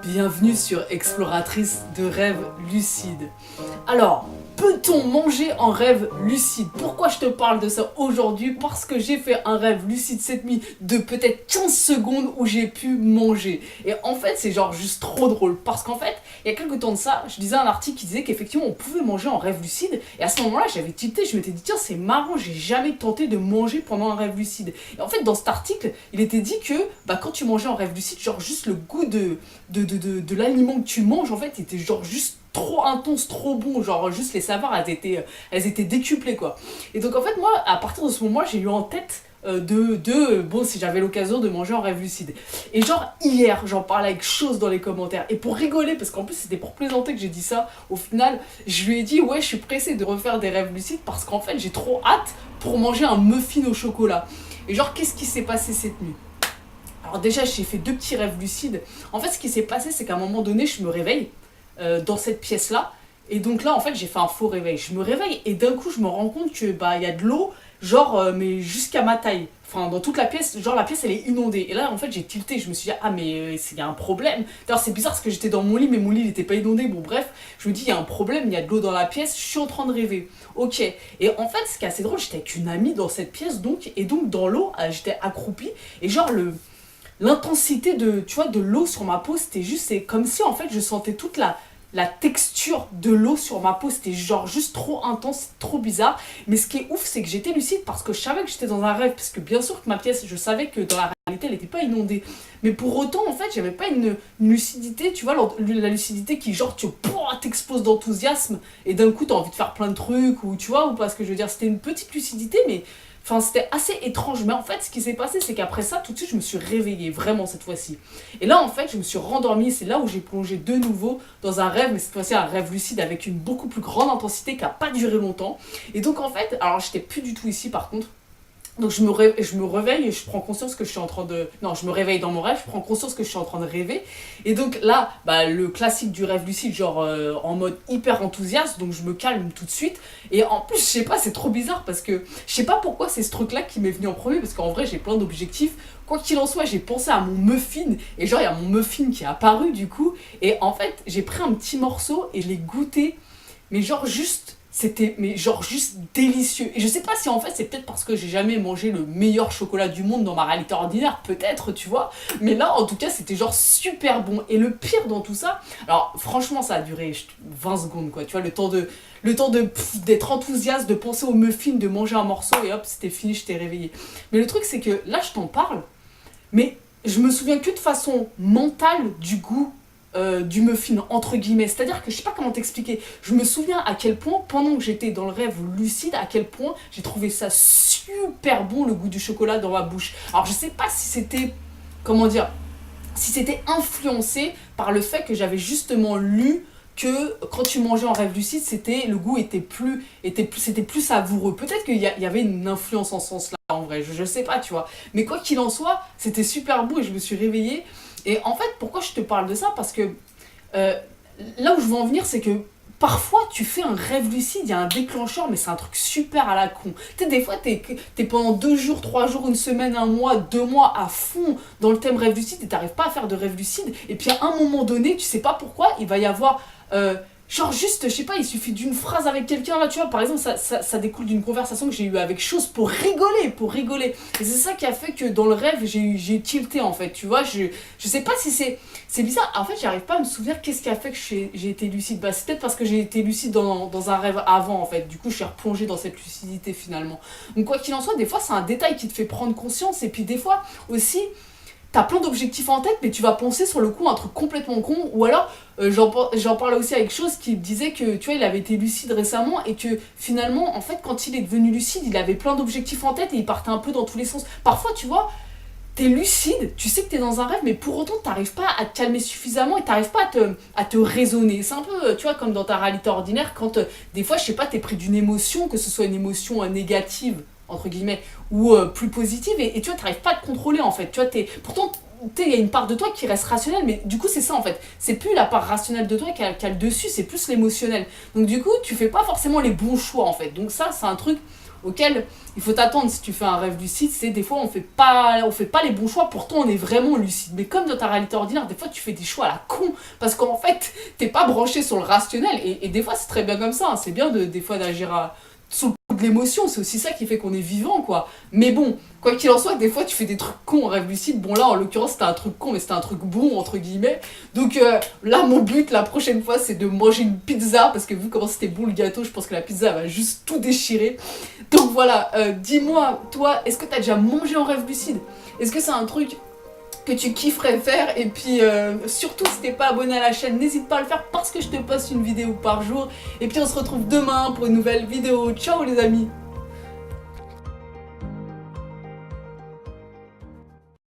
Bienvenue sur Exploratrice de rêves lucides. Alors, peut-on manger en rêve lucide? Pourquoi je te parle de ça aujourd'hui? Parce que j'ai fait un rêve lucide cette nuit de peut-être 15 secondes où j'ai pu manger. Et en fait, c'est genre juste trop drôle. Parce qu'en fait, il y a quelques temps de ça, je lisais un article qui disait qu'effectivement, on pouvait manger en rêve lucide. Et à ce moment-là, j'avais tilté, je m'étais dit, tiens, c'est marrant, j'ai jamais tenté de manger pendant un rêve lucide. Et en fait, dans cet article, il était dit que quand tu mangeais en rêve lucide, genre juste le goût de l'aliment que tu manges, en fait, était genre juste trop intense, trop bon, genre juste les saveurs, elles étaient décuplées, quoi. Et donc en fait, moi, à partir de ce moment, j'ai eu en tête si j'avais l'occasion de manger en rêve lucide. Et genre hier, j'en parlais avec Chose dans les commentaires, et pour rigoler, parce qu'en plus c'était pour plaisanter que j'ai dit ça, au final, je lui ai dit, ouais, je suis pressée de refaire des rêves lucides, parce qu'en fait, j'ai trop hâte pour manger un muffin au chocolat. Et genre, qu'est-ce qui s'est passé cette nuit? Alors déjà, j'ai fait 2 petits rêves lucides. En fait, ce qui s'est passé, c'est qu'à un moment donné, je me réveille dans cette pièce-là. Et donc là, en fait, j'ai fait un faux réveil. Je me réveille et d'un coup, je me rends compte que il y a de l'eau, genre, mais jusqu'à ma taille. Enfin, dans toute la pièce, genre la pièce, elle est inondée. Et là, en fait, j'ai tilté. Je me suis dit, ah, mais il y a un problème. D'ailleurs, c'est bizarre parce que j'étais dans mon lit, mais mon lit, il était pas inondé. Bon, bref, je me dis, il y a un problème, il y a de l'eau dans la pièce, je suis en train de rêver. Ok. Et en fait, ce qui est assez drôle, j'étais avec une amie dans cette pièce, donc, et donc dans l'eau, j'étais accroupie. Et genre, l'intensité de l'eau sur ma peau, c'est comme si en fait je sentais toute la texture de l'eau sur ma peau, c'était genre juste trop intense, trop bizarre. Mais ce qui est ouf, c'est que j'étais lucide parce que je savais que j'étais dans un rêve, parce que bien sûr que ma pièce, je savais que dans la réalité elle n'était pas inondée, mais pour autant en fait j'avais pas une lucidité, tu vois, la lucidité qui genre t'explose d'enthousiasme et d'un coup t'as envie de faire plein de trucs, ou tu vois, ou pas ce que je veux dire, c'était une petite lucidité, mais enfin, c'était assez étrange. Mais en fait, ce qui s'est passé, c'est qu'après ça, tout de suite, je me suis réveillée, vraiment, cette fois-ci. Et là, en fait, je me suis rendormie. C'est là où j'ai plongé de nouveau dans un rêve, mais cette fois-ci, un rêve lucide avec une beaucoup plus grande intensité qui n'a pas duré longtemps. Et donc, en fait, alors, j'étais plus du tout ici, par contre. Donc je me réveille et je prends conscience que je suis en train de... Non, je me réveille dans mon rêve, je prends conscience que je suis en train de rêver. Et donc là, le classique du rêve lucide, genre en mode hyper enthousiaste, donc je me calme tout de suite. Et en plus, je sais pas, c'est trop bizarre parce que je sais pas pourquoi c'est ce truc-là qui m'est venu en premier, parce qu'en vrai, j'ai plein d'objectifs. Quoi qu'il en soit, j'ai pensé à mon muffin, et genre, il y a mon muffin qui est apparu du coup. Et en fait, j'ai pris un petit morceau et je l'ai goûté, mais genre juste... C'était juste délicieux. Et je sais pas si en fait c'est peut-être parce que j'ai jamais mangé le meilleur chocolat du monde dans ma réalité ordinaire, peut-être, tu vois. Mais là en tout cas c'était genre super bon. Et le pire dans tout ça, alors franchement ça a duré 20 secondes quoi, tu vois, d'être enthousiaste, de penser au muffin, de manger un morceau et hop c'était fini, je t'ai réveillé. Mais le truc c'est que là je t'en parle, mais je me souviens que de façon mentale du goût du muffin, entre guillemets. C'est-à-dire que je sais pas comment t'expliquer. Je me souviens à quel point, pendant que j'étais dans le rêve lucide, à quel point j'ai trouvé ça super bon, le goût du chocolat dans ma bouche. Alors je sais pas si c'était, comment dire, si c'était influencé par le fait que j'avais justement lu que quand tu mangeais en rêve lucide, le goût était plus savoureux. Peut-être qu'il y avait une influence en ce sens-là, en vrai, je sais pas, tu vois. Mais quoi qu'il en soit, c'était super beau et je me suis réveillée. Et en fait, pourquoi je te parle de ça? Parce que là où je veux en venir, c'est que parfois tu fais un rêve lucide, il y a un déclencheur, mais c'est un truc super à la con. Tu sais, des fois, t'es pendant 2 jours, 3 jours, une semaine, un mois, 2 mois à fond dans le thème rêve lucide et t'arrives pas à faire de rêve lucide. Et puis à un moment donné, tu sais pas pourquoi, il va y avoir... genre juste, je sais pas, il suffit d'une phrase avec quelqu'un, là, tu vois, par exemple, ça découle d'une conversation que j'ai eue avec Chose pour rigoler. Et c'est ça qui a fait que dans le rêve, j'ai tilté, en fait, tu vois, je sais pas si c'est bizarre, en fait, j'arrive pas à me souvenir qu'est-ce qui a fait que j'ai été lucide. C'est peut-être parce que j'ai été lucide dans un rêve avant, en fait, du coup, je suis replongée dans cette lucidité, finalement. Donc, quoi qu'il en soit, des fois, c'est un détail qui te fait prendre conscience, et puis des fois, aussi... T'as plein d'objectifs en tête, mais tu vas penser sur le coup un truc complètement con. Ou alors, j'en parlais aussi avec Chose qui disait que, tu vois, il avait été lucide récemment et que finalement, en fait, quand il est devenu lucide, il avait plein d'objectifs en tête et il partait un peu dans tous les sens. Parfois, tu vois, t'es lucide, tu sais que t'es dans un rêve, mais pour autant, t'arrives pas à te calmer suffisamment et t'arrives pas à te raisonner. C'est un peu, tu vois, comme dans ta réalité ordinaire, quand des fois, je sais pas, t'es pris d'une émotion, que ce soit une émotion négative, entre guillemets, ou plus positive, et tu vois, t'arrives pas à te contrôler, en fait. Tu vois, pourtant, il y a une part de toi qui reste rationnelle, mais du coup, c'est ça, en fait. C'est plus la part rationnelle de toi qui a le dessus, c'est plus l'émotionnel. Donc, du coup, tu fais pas forcément les bons choix, en fait. Donc, ça, c'est un truc auquel il faut t'attendre si tu fais un rêve lucide, c'est des fois on fait pas les bons choix, pourtant on est vraiment lucide. Mais comme dans ta réalité ordinaire, des fois tu fais des choix à la con, parce qu'en fait, t'es pas branché sur le rationnel, et des fois c'est très bien comme ça, hein. C'est bien des fois d'agir sous le coup de l'émotion, c'est aussi ça qui fait qu'on est vivant, quoi. Mais bon, quoi qu'il en soit, des fois tu fais des trucs cons en rêve lucide. Bon là, en l'occurrence, c'était un truc con, mais c'était un truc bon, entre guillemets. Donc là, mon but, la prochaine fois, c'est de manger une pizza, parce que vu comment c'était bon le gâteau, je pense que la pizza va juste tout déchirer. Donc voilà, dis-moi, toi, est-ce que t'as déjà mangé en rêve lucide? Est-ce que c'est un truc que tu kifferais faire? Et puis surtout si t'es pas abonné à la chaîne, n'hésite pas à le faire parce que je te poste une vidéo par jour. Et puis on se retrouve demain pour une nouvelle vidéo. Ciao les amis!